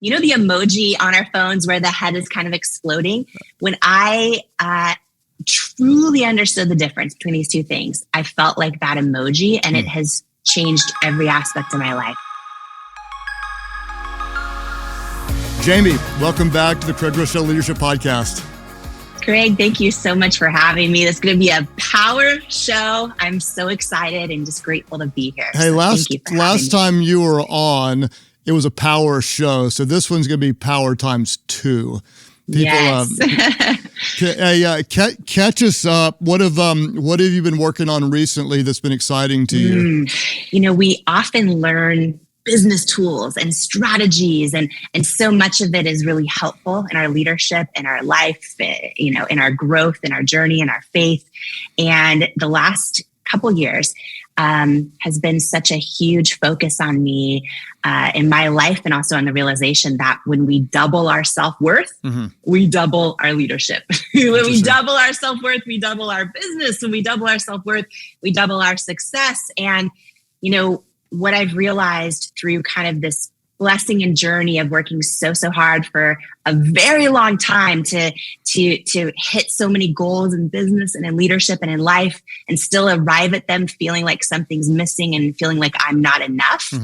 You know the emoji on our phones where the head is kind of exploding? When I truly understood the difference between these two things, I felt like that emoji, and it has changed every aspect of my life. Jamie, welcome back to the Craig Groeschel Leadership Podcast. Craig, thank you so much for having me. This is going to be a power show. I'm so excited and just grateful to be here. Hey, last time you were on, it was a power show. So this one's going to be power times 2. Yes. Catch us up. What have you been working on recently that's been exciting to you? We often learn business tools and strategies, and so much of it is really helpful in our leadership, in our life, in our growth, in our journey, in our faith. And the last couple years has been such a huge focus on me in my life, and also on the realization that when we double our self-worth, we double our leadership. When we double our self-worth, we double our business. When we double our self-worth, we double our success. And, what I've realized through kind of this blessing and journey of working so hard for a very long time to hit so many goals in business and in leadership and in life, and still arrive at them feeling like something's missing and feeling like I'm not enough.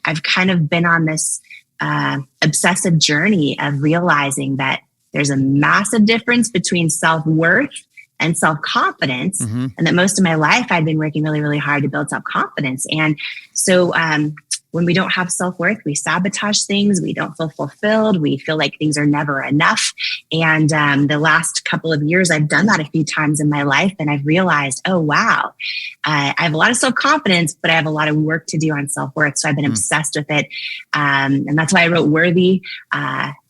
I've kind of been on this obsessive journey of realizing that there's a massive difference between self-worth and self-confidence. And that most of my life, I'd been working really, really hard to build self-confidence. And so when we don't have self-worth, we sabotage things. We don't feel fulfilled. We feel like things are never enough. And the last couple of years, I've done that a few times in my life. And I've realized, oh, wow, I have a lot of self-confidence, but I have a lot of work to do on self-worth. So I've been obsessed with it. And that's why I wrote Worthy,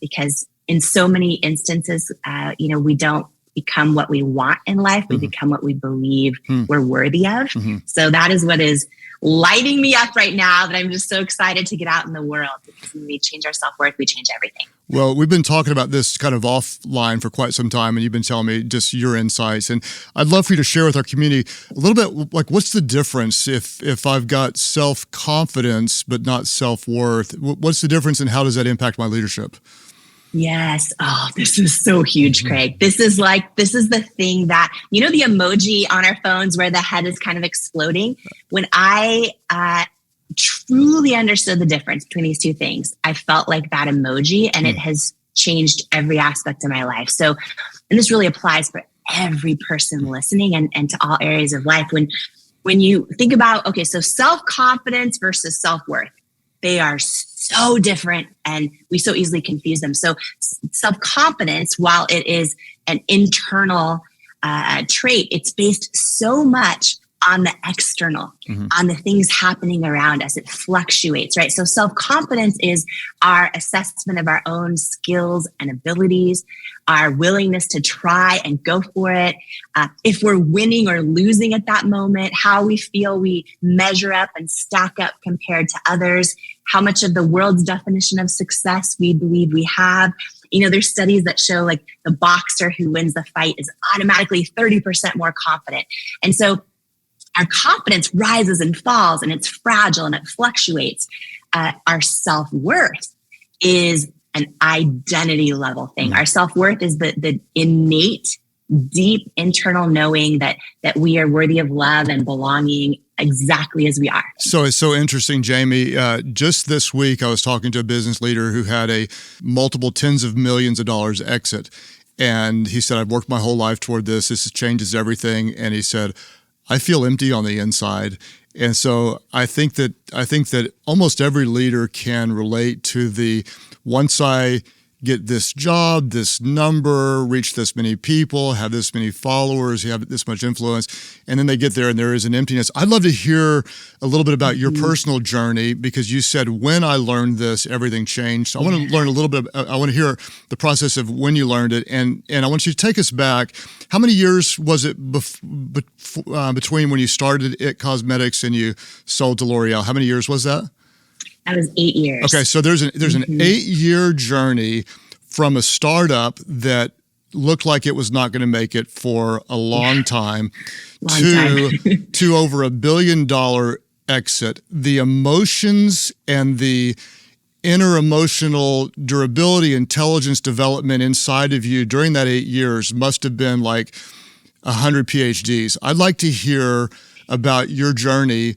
because in so many instances, we don't become what we want in life. We become what we believe we're worthy of. So that is what is lighting me up right now, that I'm just so excited to get out in the world, because when we change our self-worth, we change everything. Well, we've been talking about this kind of offline for quite some time, and you've been telling me just your insights. And I'd love for you to share with our community a little bit, like, what's the difference if I've got self-confidence but not self-worth? What's the difference, and how does that impact my leadership? Yes. Oh, this is so huge, Craig. This is the thing that, the emoji on our phones where the head is kind of exploding. When I truly understood the difference between these two things, I felt like that emoji, and it has changed every aspect of my life. So, and this really applies for every person listening and to all areas of life. When you think about, okay, so self-confidence versus self-worth, they are so different, and we so easily confuse them. So self-confidence, while it is an internal trait, it's based so much on the external, on the things happening around us. It fluctuates, right? So self-confidence is our assessment of our own skills and abilities, our willingness to try and go for it. If we're winning or losing at that moment, how we feel we measure up and stack up compared to others, how much of the world's definition of success we believe we have. There's studies that show, like, the boxer who wins the fight is automatically 30% more confident. And so our confidence rises and falls, and it's fragile and it fluctuates. Our self-worth is an identity level thing. Our self-worth is the innate, deep internal knowing that we are worthy of love and belonging exactly as we are. So it's so interesting, Jamie. Just this week, I was talking to a business leader who had a multiple tens of millions of dollars exit. And he said, I've worked my whole life toward this. This changes everything. And he said, I feel empty on the inside. And so I think that almost every leader can relate to the, once I get this job, this number, reach this many people, have this many followers, have this much influence, and then they get there and there is an emptiness. I'd love to hear a little bit about your personal journey, because you said, when I learned this, everything changed. So I want to learn a little bit. I want to hear the process of when you learned it, and I want you to take us back. How many years was it between when you started It Cosmetics and you sold to L'Oreal? How many years was that? That was 8 years. Okay, so there's an 8-year journey from a startup that looked like it was not going to make it for a long time to over $1 billion exit. The emotions and the inner emotional durability, intelligence development inside of you during that 8 years must have been like 100 PhDs. I'd like to hear about your journey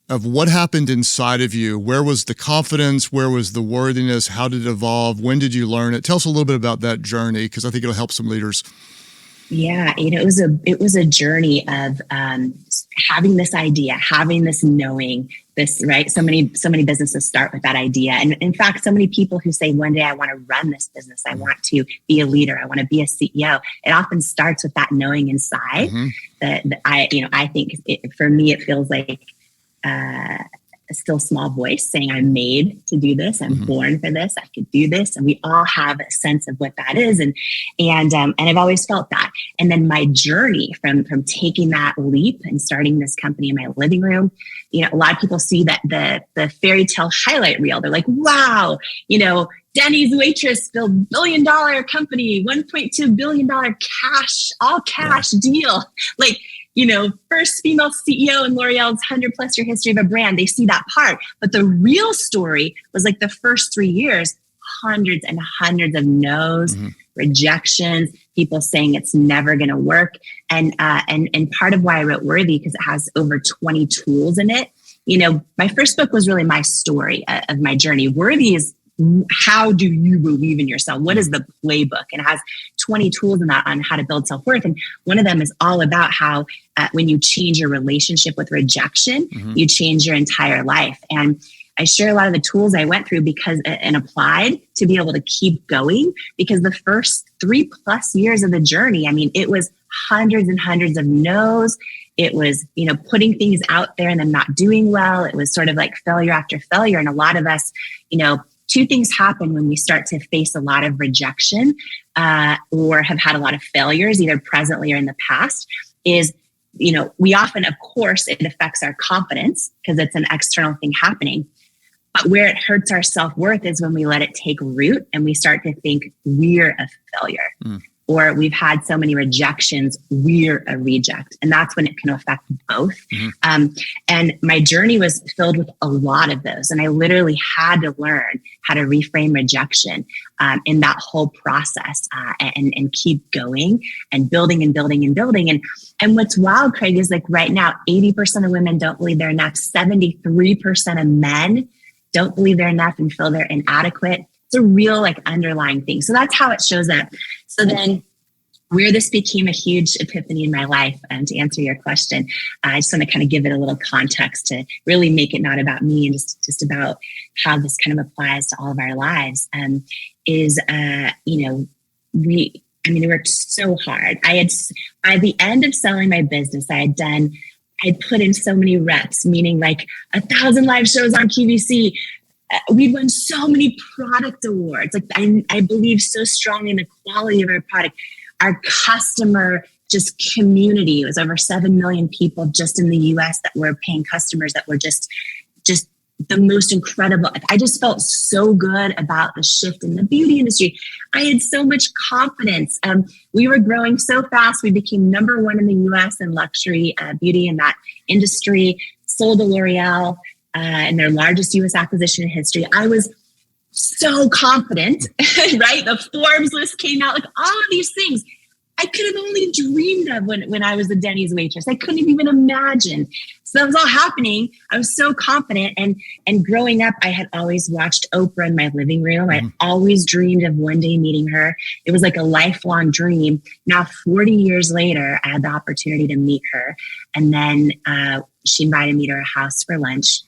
of what happened inside of you. Where was the confidence? Where was the worthiness? How did it evolve? When did you learn it? Tell us a little bit about that journey, because I think it'll help some leaders. Yeah, it was a journey of having this idea, having this knowing, this, right? So many businesses start with that idea. And in fact, so many people who say, one day I want to run this business. I want to be a leader. I want to be a CEO. It often starts with that knowing inside that I think for me, it feels like a still small voice saying, I'm made to do this. I'm born for this. I could do this. And we all have a sense of what that is. And I've always felt that. And then my journey from taking that leap and starting this company in my living room, a lot of people see that the fairy tale highlight reel. They're like, wow, Denny's waitress built $1 billion company, $1.2 billion all cash deal. Like, first female CEO in L'Oreal's 100+ year history of a brand. They see that part. But the real story was like the first 3 years, hundreds and hundreds of no's, rejections, people saying it's never going to work. And part of why I wrote Worthy, because it has over 20 tools in it. My first book was really my story of my journey. Worthy is, how do you believe in yourself? What is the playbook? And it has 20 tools in that on how to build self-worth. And one of them is all about how when you change your relationship with rejection, you change your entire life. And I share a lot of the tools I went through and applied to be able to keep going, because the first 3+ years of the journey, it was hundreds and hundreds of no's. It was, putting things out there and then not doing well. It was sort of like failure after failure. And a lot of us, two things happen when we start to face a lot of rejection or have had a lot of failures, either presently or in the past, is, we often, of course, it affects our confidence because it's an external thing happening. But where it hurts our self-worth is when we let it take root and we start to think we're a failure. Or we've had so many rejections, we're a reject. And that's when it can affect both. And my journey was filled with a lot of those. And I literally had to learn how to reframe rejection in that whole process and keep going and building and building and building. And what's wild, Craig, is like right now, 80% of women don't believe they're enough. 73% of men don't believe they're enough and feel they're inadequate. It's a real underlying thing. So that's how it shows up. So then where this became a huge epiphany in my life, to answer your question, I just want to kind of give it a little context to really make it not about me and just about how this kind of applies to all of our lives, we worked so hard. By the end of selling my business, I'd put in so many reps, meaning like 1,000 live shows on QVC. We'd won so many product awards. Like I believe so strongly in the quality of our product. Our customer community, it was over 7 million people just in the US that were paying customers that were just the most incredible. I just felt so good about the shift in the beauty industry. I had so much confidence. We were growing so fast. We became #1 in the US in luxury beauty in that industry, sold to L'Oreal in their largest US acquisition in history. I was so confident, right? The Forbes list came out, like all of these things I could have only dreamed of when I was a Denny's waitress. I couldn't even imagine. So that was all happening. I was so confident. And growing up, I had always watched Oprah in my living room. I always dreamed of one day meeting her. It was like a lifelong dream. Now, 40 years later, I had the opportunity to meet her. And then she invited me to her house for lunch.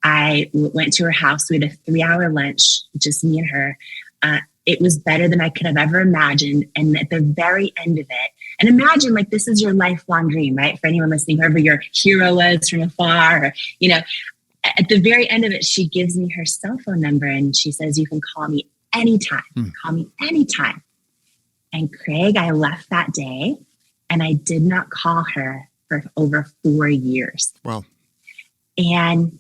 I went to her house. We had a 3-hour lunch, just me and her. It was better than I could have ever imagined. And at the very end of it, and imagine like this is your lifelong dream, right? For anyone listening, whoever your hero was from afar, or, at the very end of it, she gives me her cell phone number and she says, you can call me anytime. Call me anytime. And Craig, I left that day and I did not call her for over 4 years. Wow. And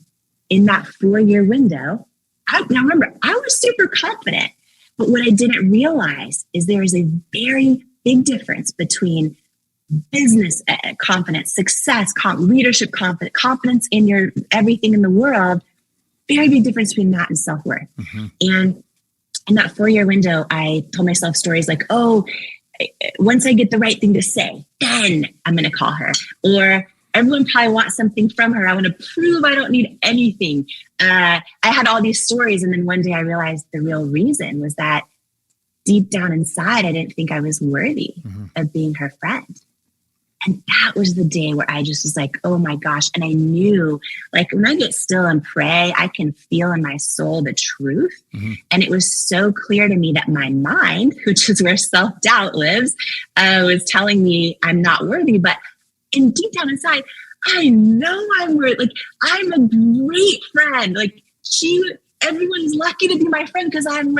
in that 4-year window, now remember, I was super confident. But what I didn't realize is there is a very big difference between business confidence, success, leadership confidence in your everything in the world very big difference between that and self-worth. And in that 4-year window, I told myself stories like, oh, once I get the right thing to say, then I'm going to call her. Or everyone probably wants something from her. I want to prove I don't need anything. I had all these stories. And then one day I realized the real reason was that deep down inside, I didn't think I was worthy of being her friend. And that was the day where I just was like, oh my gosh. And I knew, like, when I get still and pray, I can feel in my soul the truth. And it was so clear to me that my mind, which is where self-doubt lives, was telling me I'm not worthy. But in deep down inside, I know I'm worthy. Like, I'm a great friend. Like, everyone's lucky to be my friend because I'm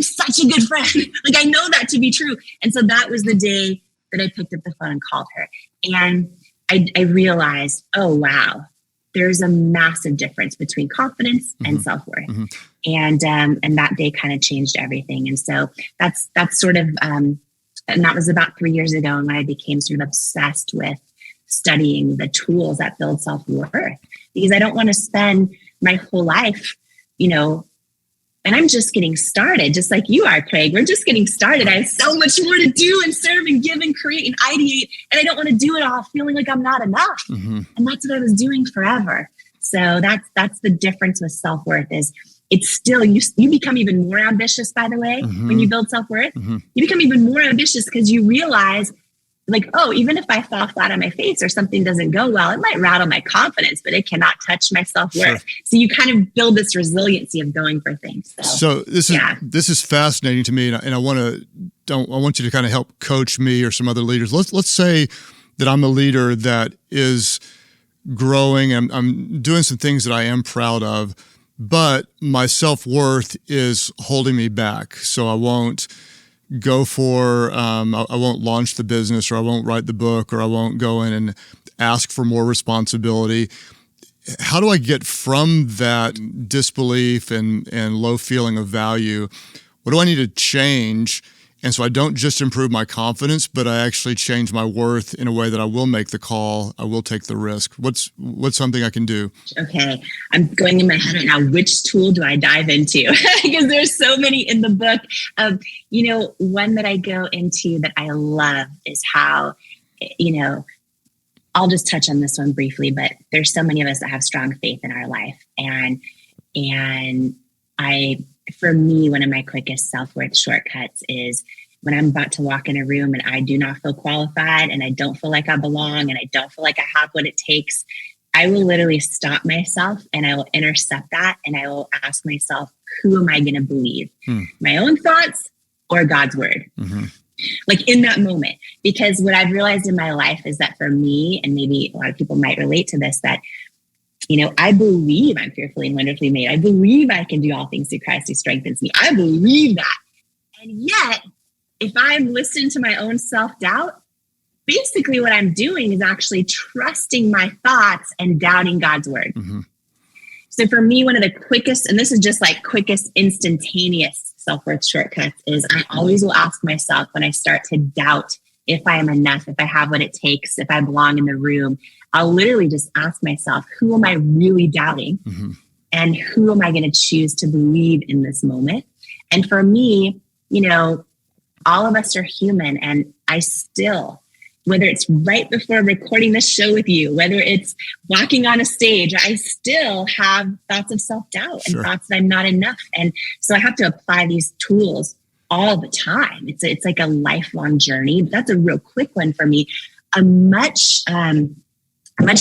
such a good friend. Like, I know that to be true. And so that was the day that I picked up the phone and called her. And I realized, oh, wow, there's a massive difference between confidence and self-worth. And that day kind of changed everything. And so that's sort of, and that was about 3 years ago. And when I became sort of obsessed with studying the tools that build self-worth, because I don't want to spend my whole life, and I'm just getting started, just like you are, Craig. We're just getting started. I have so much more to do and serve and give and create and ideate. And I don't want to do it all feeling like I'm not enough. And that's what I was doing forever. So that's the difference with self-worth is it's still, you become even more ambitious, by the way, when you build self-worth. You become even more ambitious because you realize, like, oh, even if I fall flat on my face or something doesn't go well, it might rattle my confidence, but it cannot touch my self-worth. Sure. So you kind of build this resiliency of going for things. So this is fascinating to me, and I want you to kind of help coach me or some other leaders. Let's say that I'm a leader that is growing, and I'm doing some things that I am proud of, but my self-worth is holding me back. So I won't go for, I won't launch the business, or I won't write the book, or I won't go in and ask for more responsibility. How do I get from that disbelief and low feeling of value? What do I need to change? And so I don't just improve my confidence, but I actually change my worth in a way that I will make the call, I will take the risk. What's something I can do? Okay, I'm going in my head right now, which tool do I dive into? Because there's so many in the book. One that I go into that I love is how, I'll just touch on this one briefly, but there's so many of us that have strong faith in our life. And for me, one of my quickest self-worth shortcuts is when I'm about to walk in a room and I do not feel qualified and I don't feel like I belong and I don't feel like I have what it takes, I will literally stop myself and I will intercept that and I will ask myself, who am I going to believe? My own thoughts or God's word? Like in that moment. Because what I've realized in my life is that for me, and maybe a lot of people might relate to this, that I believe I'm fearfully and wonderfully made. I believe I can do all things through Christ who strengthens me. I believe that. And yet, if I'm listening to my own self-doubt, basically what I'm doing is actually trusting my thoughts and doubting God's word. So for me, one of the quickest, and this is just like quickest instantaneous self-worth shortcuts, is I always will ask myself when I start to doubt if I am enough, if I have what it takes, if I belong in the room, I'll literally just ask myself, who am I really doubting? And who am I going to choose to believe in this moment? And for me, all of us are human. And I still, whether it's right before recording this show with you, whether it's walking on a stage, I still have thoughts of self-doubt and thoughts that I'm not enough. And so I have to apply these tools all the time. It's like a lifelong journey. But that's a real quick one for me. A much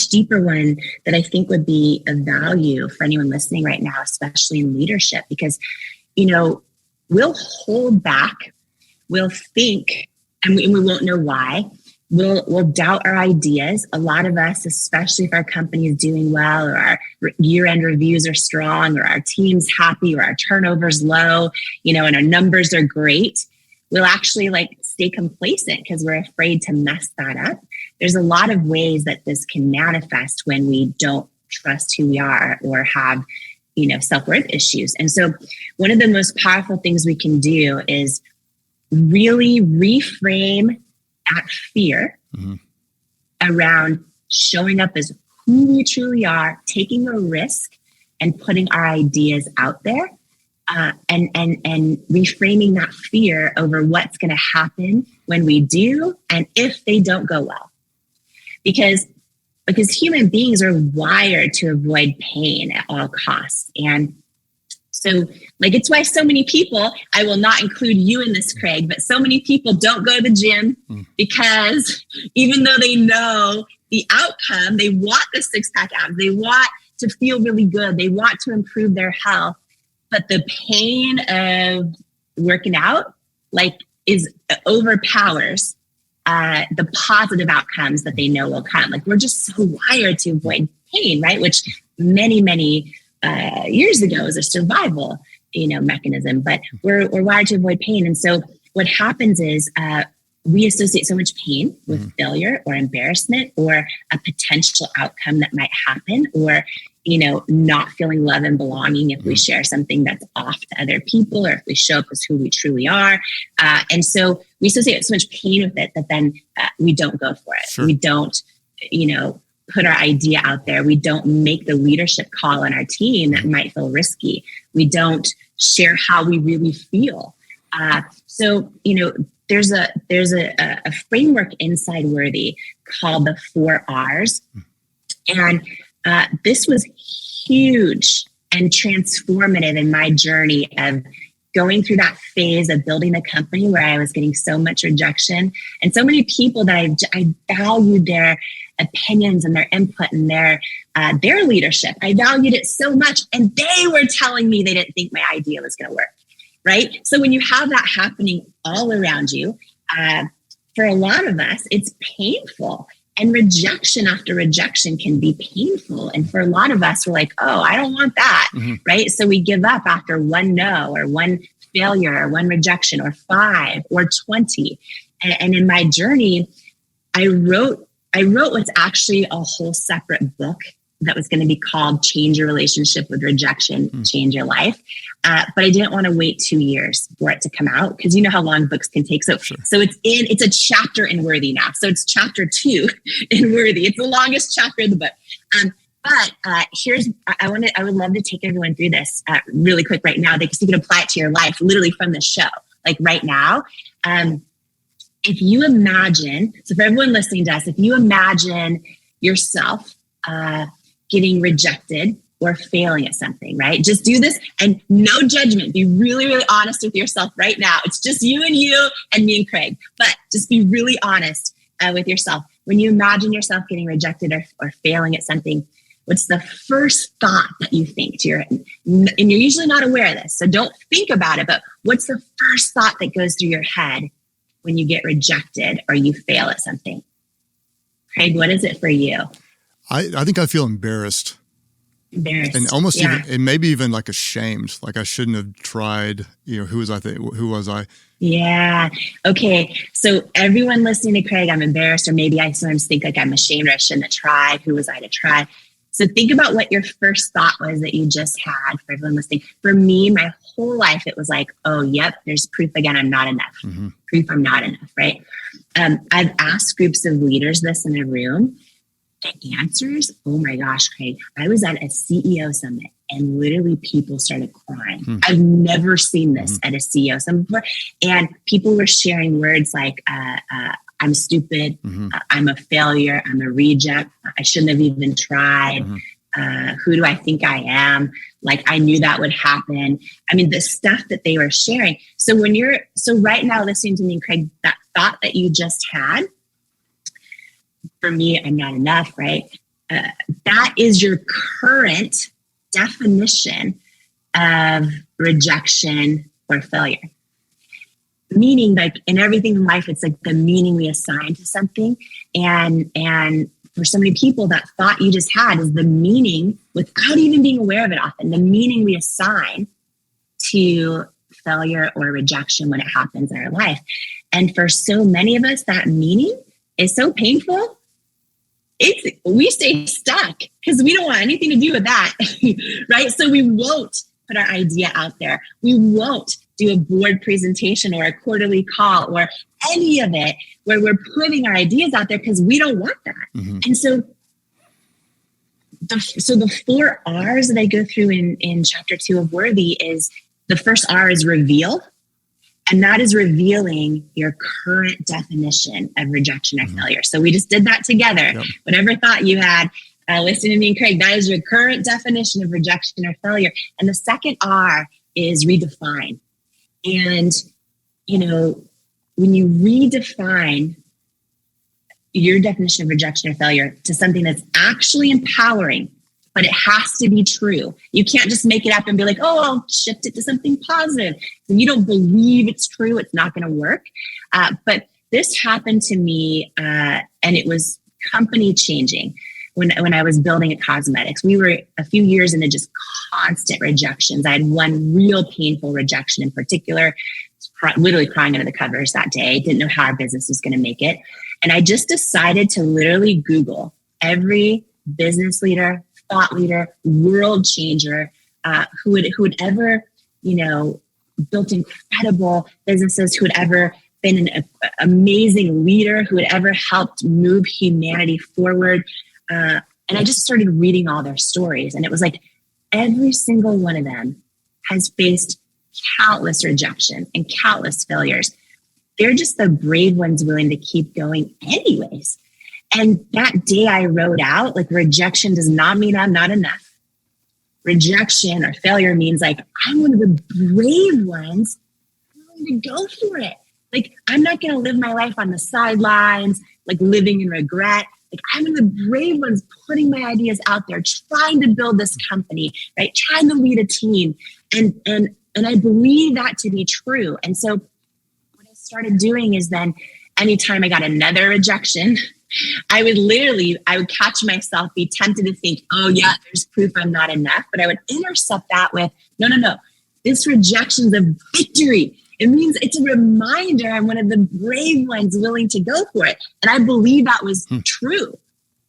deeper one that I think would be of value for anyone listening right now, especially in leadership, because, we'll hold back, we'll think, and we won't know why. We'll doubt our ideas. A lot of us, especially if our company is doing well, or our year-end reviews are strong, or our team's happy, or our turnover's low, and our numbers are great, we'll actually stay complacent because we're afraid to mess that up. There's a lot of ways that this can manifest when we don't trust who we are or have, self-worth issues. And so one of the most powerful things we can do is really reframe that fear around showing up as who we truly are, taking a risk, and putting our ideas out there, and reframing that fear over what's going to happen when we do and if they don't go well. Because human beings are wired to avoid pain at all costs. And so, like, it's why so many people, I will not include you in this, Craig, but so many people don't go to the gym because even though they know the outcome, they want the six-pack abs, they want to feel really good, they want to improve their health, but the pain of working out, like, overpowers the positive outcomes that they know will come. Like, we're just so wired to avoid pain, right? Which many years ago was a survival, mechanism, but we're wired to avoid pain. And so what happens is we associate so much pain with failure or embarrassment or a potential outcome that might happen, or not feeling love and belonging if we share something that's off to other people, or if we show up as who we truly are. And so we associate so much pain with it that then we don't go for it. Sure. We don't, put our idea out there. We don't make the leadership call on our team that might feel risky. We don't share how we really feel. So there's a framework inside Worthy called the 4 R's. And this was huge and transformative in my journey of going through that phase of building a company where I was getting so much rejection and so many people that I valued their opinions and their input and their leadership. I valued it so much, and they were telling me they didn't think my idea was going to work, right? So when you have that happening all around you, for a lot of us, it's painful. And rejection after rejection can be painful. And for a lot of us, we're like, oh, I don't want that, right? So we give up after one no or one failure or one rejection or 5 or 20. And in my journey, I wrote what's actually a whole separate book that was going to be called Change Your Relationship with Rejection, Change Your Life. But I didn't want to wait 2 years for it to come out, because you know how long books can take. So it's a chapter in Worthy now. So it's chapter 2 in Worthy. It's the longest chapter of the book. But I would love to take everyone through this really quick right now, because you can apply it to your life literally from the show. Like right now, if you imagine, so for everyone listening to us, if you imagine yourself getting rejected or failing at something, right? Just do this and no judgment. Be really, really honest with yourself right now. It's just you and me and Craig, but just be really honest with yourself. When you imagine yourself getting rejected or failing at something, what's the first thought that you think to and you're usually not aware of this, so don't think about it, but what's the first thought that goes through your head when you get rejected or you fail at something? Craig, what is it for you? I think I feel embarrassed. And almost even, and maybe even like ashamed, like I shouldn't have tried, who was I? Yeah. Okay. So everyone listening to Craig, I'm embarrassed, or maybe I sometimes think like I'm ashamed or I shouldn't have tried. Who was I to try? So think about what your first thought was that you just had. For everyone listening, for me, my whole life, it was like, oh, yep, there's proof again, I'm not enough. Proof I'm not enough, right? I've asked groups of leaders this in a room. The answers, oh my gosh, Craig, I was at a CEO summit and literally people started crying. I've never seen this at a CEO summit before. And people were sharing words like, I'm stupid, I'm a failure, I'm a reject, I shouldn't have even tried, who do I think I am? Like, I knew that would happen. I mean, the stuff that they were sharing. So right now listening to me, Craig, that thought that you just had, for me, I'm not enough, right? That is your current definition of rejection or failure. Meaning, like in everything in life, it's like the meaning we assign to something. And for so many people, that thought you just had is the meaning, without even being aware of it often, the meaning we assign to failure or rejection when it happens in our life. And for so many of us, that meaning is so painful. We stay stuck because we don't want anything to do with that, right? So we won't put our idea out there. We won't do a board presentation or a quarterly call or any of it where we're putting our ideas out there because we don't want that. And so So the 4 R's that I go through in chapter 2 of Worthy is, the first R is reveal. And that is revealing your current definition of rejection or failure. So we just did that together. Yep. Whatever thought you had, listening to me and Craig, that is your current definition of rejection or failure. And the second R is redefine. And, when you redefine your definition of rejection or failure to something that's actually empowering, but it has to be true. You can't just make it up and be like, oh, I'll shift it to something positive. When you don't believe it's true, it's not going to work. But this happened to me, and it was company changing. When I was building at Cosmetics, we were a few years into just constant rejections. I had one real painful rejection in particular, literally crying under the covers that day. Didn't know how our business was going to make it. And I just decided to literally Google every business leader, thought leader, world changer, who had ever, built incredible businesses, who had ever been an amazing leader, who had ever helped move humanity forward. And I just started reading all their stories. And it was like every single one of them has faced countless rejection and countless failures. They're just the brave ones willing to keep going anyways. And that day I wrote out, like, rejection does not mean I'm not enough. Rejection or failure means, like, I'm one of the brave ones willing to go for it. Like, I'm not going to live my life on the sidelines, like living in regret. Like, I'm one of the brave ones putting my ideas out there, trying to build this company, right? Trying to lead a team. And I believe that to be true. And so what I started doing is, then anytime I got another rejection, I would catch myself, be tempted to think, oh yeah, there's proof I'm not enough. But I would intercept that with, no. This rejection's a victory. It means it's a reminder I'm one of the brave ones willing to go for it. And I believe that was true.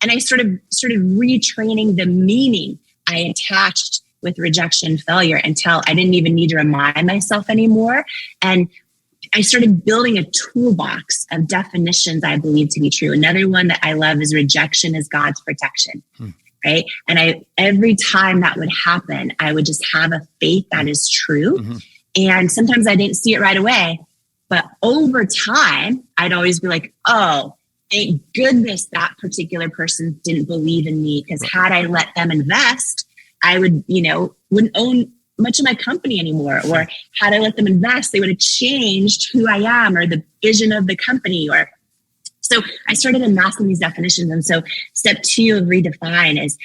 And I started retraining the meaning I attached with rejection, failure, until I didn't even need to remind myself anymore. And I started building a toolbox of definitions I believe to be true. Another one that I love is rejection is God's protection, right? And every time that would happen, I would just have a faith that is true. And sometimes I didn't see it right away, but over time, I'd always be like, oh, thank goodness that particular person didn't believe in me, because had I let them invest, I wouldn't own much of my company anymore. Or had I let them invest, they would have changed who I am or the vision of the company. So I started amassing these definitions. And so step 2 of redefine is,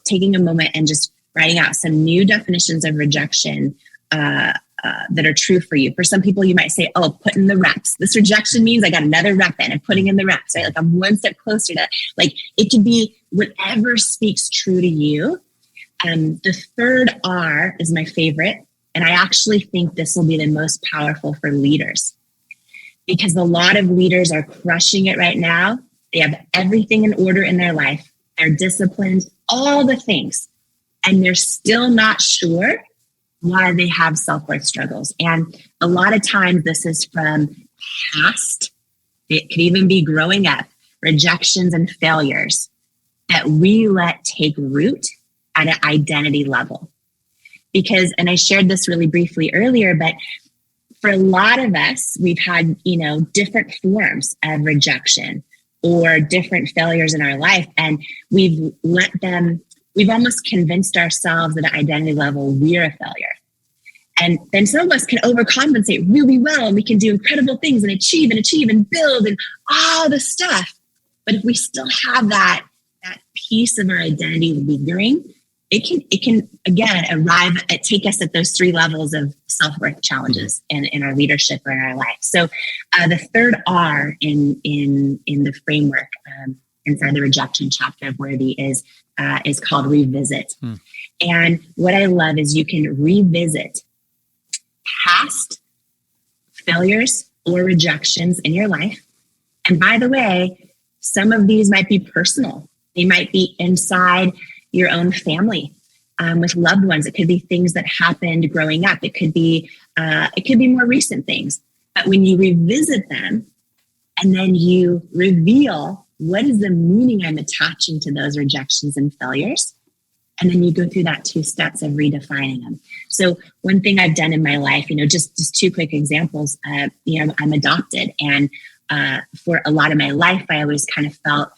taking a moment and just writing out some new definitions of rejection that are true for you. For some people, you might say, oh, put in the reps. This rejection means I got another rep in and putting in the reps, right? Like, I'm one step closer to, like, it could be whatever speaks true to you. The third R is my favorite. And I actually think this will be the most powerful for leaders, because a lot of leaders are crushing it right now. They have everything in order in their life. They're disciplined, all the things, and they're still not sure why they have self-worth struggles. And a lot of times this is from past, it could even be growing up, rejections and failures that we let take root at an identity level. Because, and I shared this really briefly earlier, but for a lot of us, we've had, different forms of rejection or different failures in our life. And we've almost convinced ourselves at an identity level we're a failure. And then some of us can overcompensate really well, and we can do incredible things and achieve and build and all the stuff. But if we still have that piece of our identity lingering, it can again take us at those 3 levels of self-worth challenges in our leadership or in our life. So the third R in the framework inside the rejection chapter of Worthy is called revisit. And what I love is you can revisit past failures or rejections in your life. And by the way, some of these might be personal. They might be inside your own family, with loved ones. It could be things that happened growing up. It could be more recent things. But when you revisit them and then you reveal what is the meaning I'm attaching to those rejections and failures, And then you go through that 2 steps of redefining them. So one thing I've done in my life, just 2 quick examples. I'm adopted, and for a lot of my life, I always kind of felt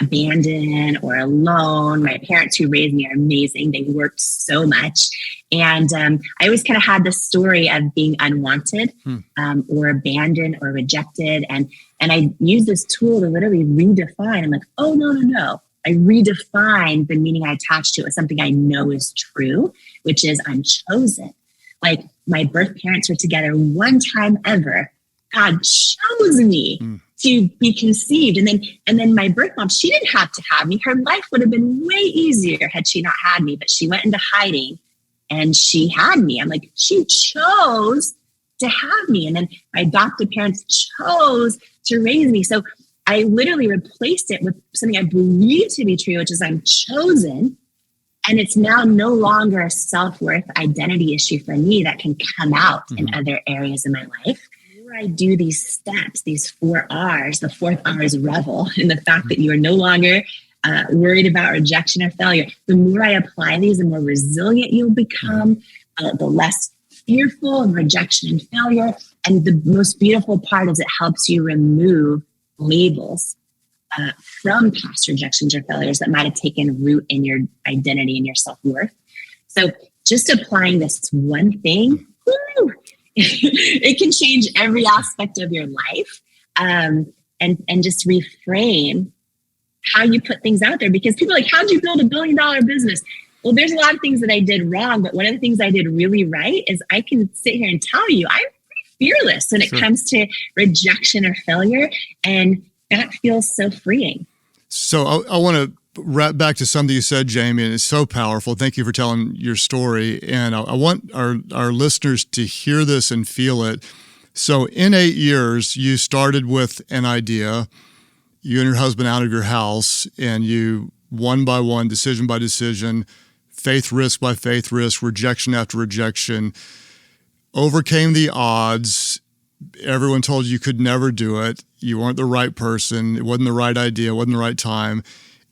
abandoned or alone. My parents who raised me are amazing. They worked so much. And I always kind of had this story of being unwanted or abandoned or rejected. And I use this tool to literally redefine. I'm like, oh, no. I redefine the meaning I attach to it as something I know is true, which is I'm chosen. Like my birth parents were together one time ever. God chose me to be conceived. And then my birth mom, she didn't have to have me. Her life would have been way easier had she not had me, but she went into hiding and she had me. I'm like, she chose to have me. And then my adopted parents chose to raise me. So I literally replaced it with something I believe to be true, which is I'm chosen. And it's now no longer a self-worth identity issue for me that can come out in other areas of my life. The more I do these steps, these 4 R's, the 4th R is revel in the fact that you are no longer worried about rejection or failure. The more I apply these, the more resilient you'll become, the less fearful of rejection and failure. And the most beautiful part is it helps you remove labels from past rejections or failures that might have taken root in your identity and your self-worth. So just applying this one thing, it can change every aspect of your life, and just reframe how you put things out there. Because people are like, how'd you build $1 billion business? Well, there's a lot of things that I did wrong, but one of the things I did really right is I can sit here and tell you I'm fearless when it comes to rejection or failure. And that feels so freeing. So I want to wrap back to something you said, Jamie, and it's so powerful. Thank you for telling your story. And I want our listeners to hear this and feel it. So in 8 years, you started with an idea, you and your husband out of your house, and you one by one, decision by decision, faith risk by faith risk, rejection after rejection, overcame the odds. Everyone told you could never do it. You weren't the right person. It wasn't the right idea. It wasn't the right time.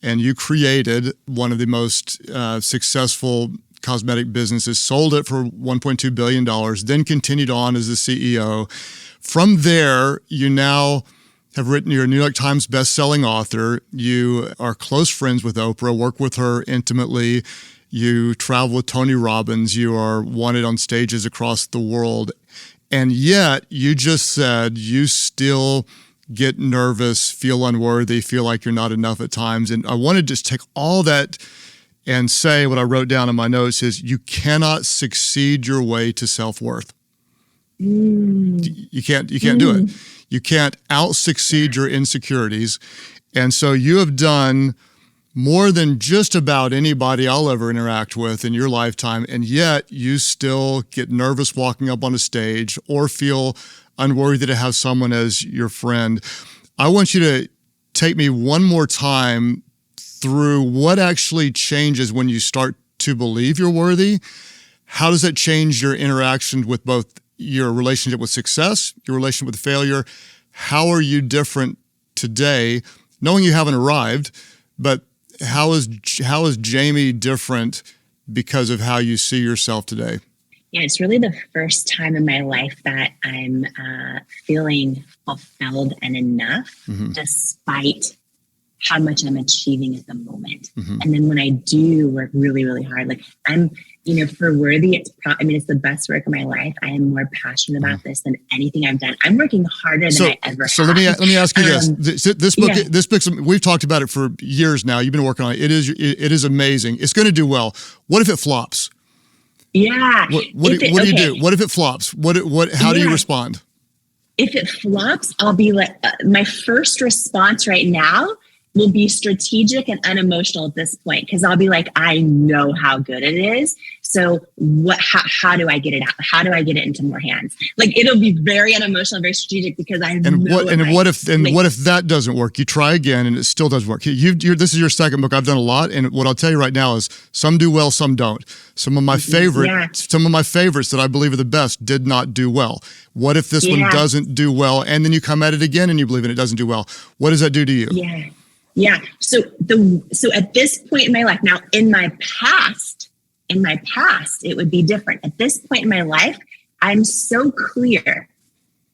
And you created one of the most successful cosmetic businesses, sold it for $1.2 billion, then continued on as the CEO. From there, you now have written, you're a New York Times bestselling author. You are close friends with Oprah, work with her intimately. You travel with Tony Robbins. You are wanted on stages across the world. And yet, you just said you still get nervous, feel unworthy, feel like you're not enough at times. And I want to just take all that and say what I wrote down in my notes is you cannot succeed your way to self-worth. You can't do it. You can't out-succeed your insecurities. And so you have done more than just about anybody I'll ever interact with in your lifetime, and yet you still get nervous walking up on a stage or feel unworthy to have someone as your friend. I want you to take me one more time through what actually changes when you start to believe you're worthy. How does that change your interaction with both your relationship with success, your relationship with failure? How are you different today, knowing you haven't arrived, but how is Jamie different because of how you see yourself today? Yeah, it's really the first time in my life that I'm feeling fulfilled and enough, despite how much I'm achieving at the moment. And then when I do work really, really hard, like I'm, for Worthy, it's the best work of my life. I am more passionate about this than anything I've done. I'm working harder than I ever have. So let me ask you this book, we've talked about it for years now. You've been working on it. It is amazing. It's going to do well. What if it flops? Yeah. What do you do? What if it flops? How do you respond? If it flops, I'll be like, my first response right now will be strategic and unemotional at this point, because I'll be like, I know how good it is. So how do I get it out? How do I get it into more hands? Like, it'll be very unemotional, very strategic, because I know. What if that doesn't work? You try again and it still doesn't work. this is your second book. I've done a lot, and what I'll tell you right now is some do well, some don't. Some of my favorites that I believe are the best did not do well. What if this one doesn't do well, and then you come at it again and you believe it doesn't do well? What does that do to you? Yeah. Yeah. So at this point in my life, now in my past, it would be different. At this point in my life, I'm so clear,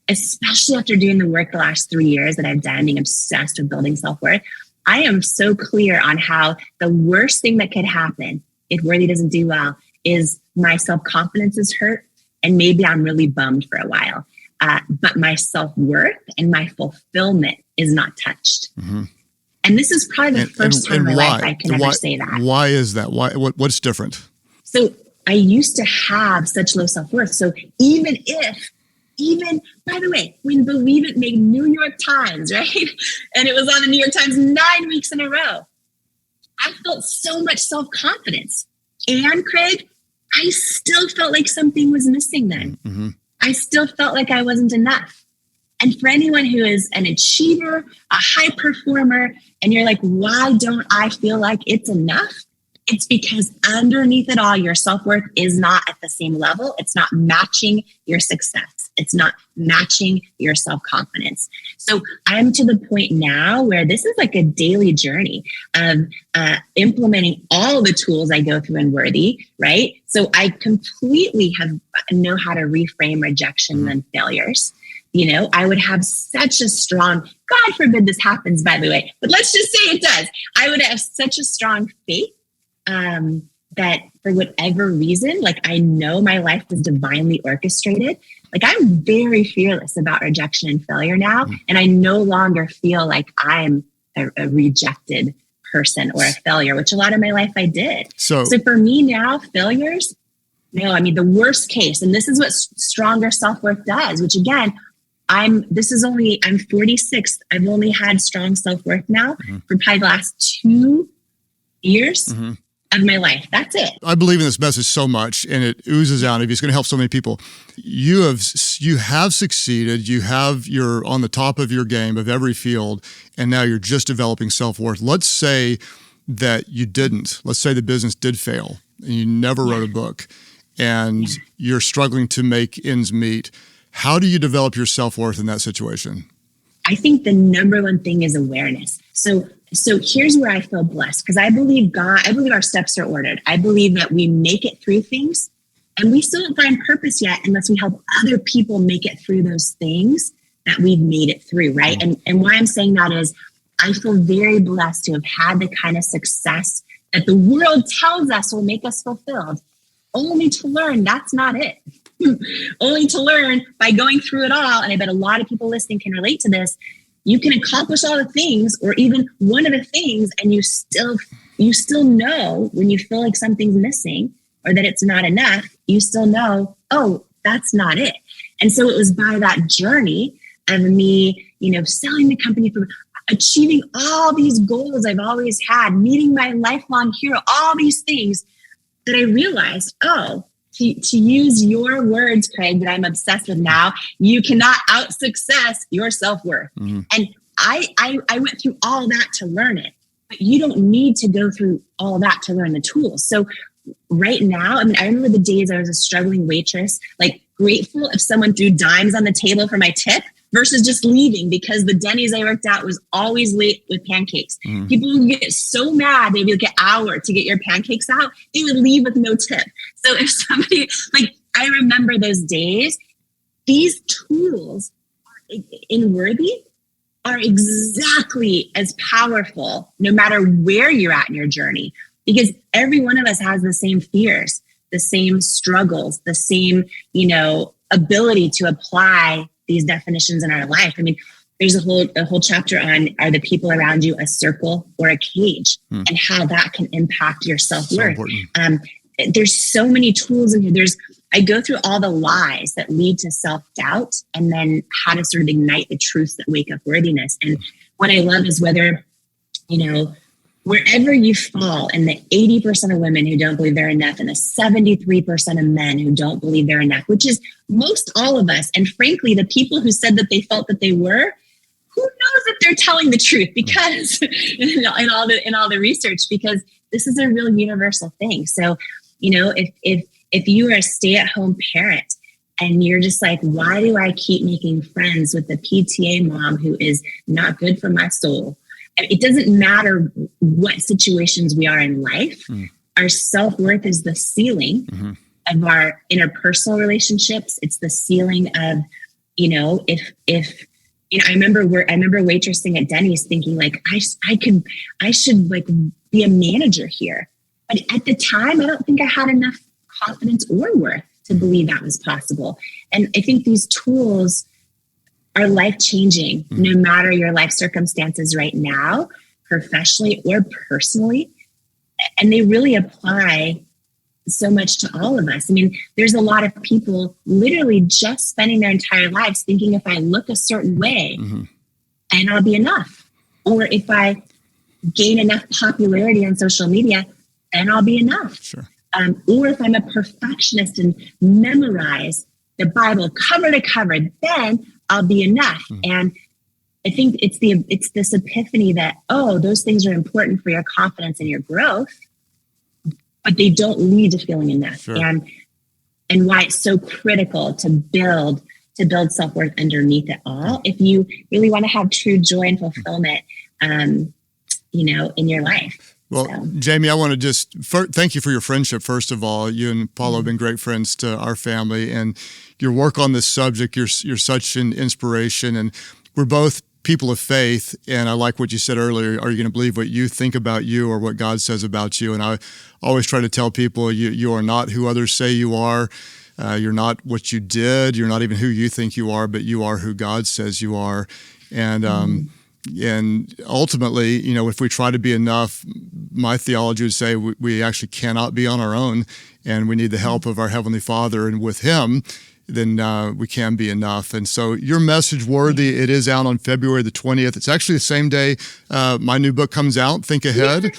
especially after doing the work the last 3 years that I've done, being obsessed with building self-worth. I am so clear on how the worst thing that could happen if Worthy doesn't do well is my self-confidence is hurt, and maybe I'm really bummed for a while. But my self-worth and my fulfillment is not touched. Mm-hmm. And this is probably the first time in my life I can ever say that. Why is that? What's different? So I used to have such low self-worth. So even, by the way, when Believe It made New York Times, right? And it was on the New York Times 9 weeks in a row, I felt so much self-confidence. And Craig, I still felt like something was missing then. Mm-hmm. I still felt like I wasn't enough. And for anyone who is an achiever, a high performer, and you're like, why don't I feel like it's enough? It's because underneath it all, your self-worth is not at the same level. It's not matching your success. It's not matching your self-confidence. So I'm to the point now where this is like a daily journey of implementing all the tools I go through in Worthy, right? So I completely know how to reframe rejection and failures. You know, I would have such a strong, God forbid this happens, by the way, but let's just say it does. I would have such a strong faith that for whatever reason, like I know my life was divinely orchestrated. Like I'm very fearless about rejection and failure now. And I no longer feel like I'm a rejected person or a failure, which a lot of my life I did. So for me now, failures, no, I mean, the worst case, and this is what stronger self-worth does, which again, I'm 46. I've only had strong self-worth now for probably the last 2 years of my life. That's it. I believe in this message so much, and it oozes out of you. It's going to help so many people. You have succeeded. You're on the top of your game of every field, and now you're just developing self-worth. Let's say that you didn't. Let's say the business did fail, and you never wrote a book, and you're struggling to make ends meet. How do you develop your self-worth in that situation? I think the number one thing is awareness. So here's where I feel blessed, because I believe our steps are ordered. I believe that we make it through things, and we still don't find purpose yet unless we help other people make it through those things that we've made it through, right? And why I'm saying that is I feel very blessed to have had the kind of success that the world tells us will make us fulfilled, only to learn that's not it. Only to learn by going through it all, and I bet a lot of people listening can relate to this, you can accomplish all the things or even one of the things, and you still know when you feel like something's missing or that it's not enough, you still know, oh, that's not it. And so it was by that journey of me, selling the company, for achieving all these goals I've always had, meeting my lifelong hero, all these things, that I realized, to use your words, Craig, that I'm obsessed with now, you cannot out-success your self-worth. Mm-hmm. And I went through all that to learn it, but you don't need to go through all that to learn the tools. So right now, I remember the days I was a struggling waitress, like grateful if someone threw dimes on the table for my tip versus just leaving because the Denny's I worked at was always late with pancakes. Mm. People would get so mad, they'd be like an hour to get your pancakes out. They would leave with no tip. So if somebody, I remember those days, these tools in Worthy are exactly as powerful no matter where you're at in your journey, because every one of us has the same fears, the same struggles, the same, ability to apply these definitions in our life. There's a whole chapter on, are the people around you a circle or a cage, and how that can impact your self-worth. So there's so many tools in here. I go through all the lies that lead to self-doubt, and then how to sort of ignite the truths that wake up worthiness. And what I love is whether, wherever you fall, and the 80% of women who don't believe they're enough, and the 73% of men who don't believe they're enough, which is most all of us. And frankly, the people who said that they felt that they were, who knows if they're telling the truth? Because in all the research, because this is a real universal thing. So, if you are a stay-at-home parent and you're just like, why do I keep making friends with the PTA mom who is not good for my soul? it doesn't matter what situations we are in life. Our self-worth is the ceiling of our interpersonal relationships. It's the ceiling of, if I remember waitressing at Denny's thinking like, I should like be a manager here. But at the time, I don't think I had enough confidence or worth to believe that was possible. And I think these tools are life-changing, no matter your life circumstances right now, professionally or personally. And they really apply so much to all of us. I mean, there's a lot of people literally just spending their entire lives thinking if I look a certain way, and I'll be enough. Or if I gain enough popularity on social media, then I'll be enough. Sure. Or if I'm a perfectionist and memorize the Bible cover to cover, then I'll be enough. And I think it's this epiphany that, those things are important for your confidence and your growth, but they don't lead to feeling enough. Sure. And why it's so critical to build self-worth underneath it all. If you really want to have true joy and fulfillment, in your life. Well, Jamie, I want to just thank you for your friendship. First of all, you and Paulo have been great friends to our family, and your work on this subject, you're such an inspiration, and we're both people of faith. And I like what you said earlier. Are you going to believe what you think about you or what God says about you? And I always try to tell people, you are not who others say you are. You're not what you did. You're not even who you think you are, but you are who God says you are. And ultimately, if we try to be enough, my theology would say we actually cannot be on our own, and we need the help of our Heavenly Father. And with Him, then we can be enough. And so your message, Worthy, it is out on February the 20th. It's actually the same day my new book comes out, Think Ahead.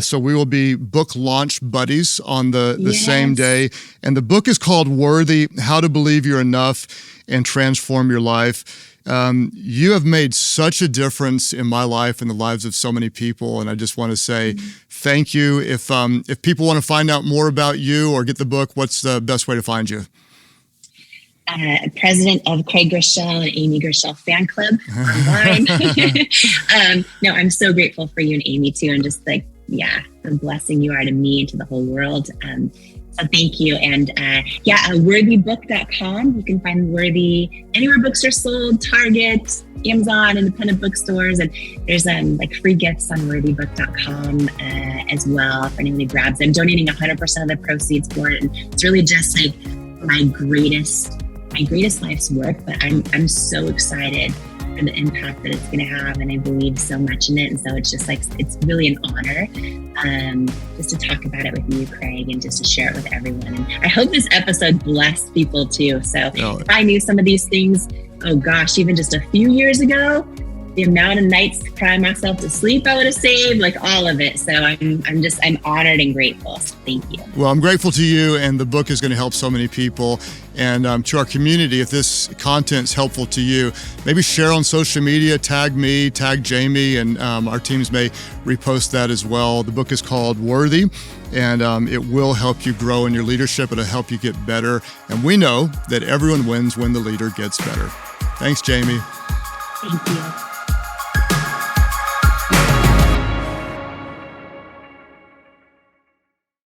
So we will be book launch buddies on the same day. And the book is called Worthy, How to Believe You're Enough and Transform Your Life. You have made such a difference in my life and the lives of so many people, and I just want to say thank you. If people want to find out more about you or get the book, what's the best way to find you? President of Craig Groeschel and Amy Groeschel fan club online. No, I'm so grateful for you and Amy too, and just the blessing you are to me and to the whole world. So thank you. And worthybook.com. You can find Worthy anywhere books are sold, Target, Amazon, independent bookstores. And there's free gifts on worthybook.com as well for anyone who grabs it. I'm donating 100% of the proceeds for it. And it's really just like my greatest life's work. But I'm so excited for the impact that it's going to have, and I believe so much in it. And so it's just it's really an honor just to talk about it with you, Craig, and just to share it with everyone. And I hope this episode blessed people too. So if I knew some of these things, even just a few years ago, the amount of nights crying myself to sleep I would have saved, all of it. So I'm honored and grateful. So thank you. Well, I'm grateful to you, and the book is going to help so many people. And to our community, if this content's helpful to you, maybe share on social media, tag me, tag Jamie, and our teams may repost that as well. The book is called Worthy, and it will help you grow in your leadership. It'll help you get better. And we know that everyone wins when the leader gets better. Thanks, Jamie. Thank you.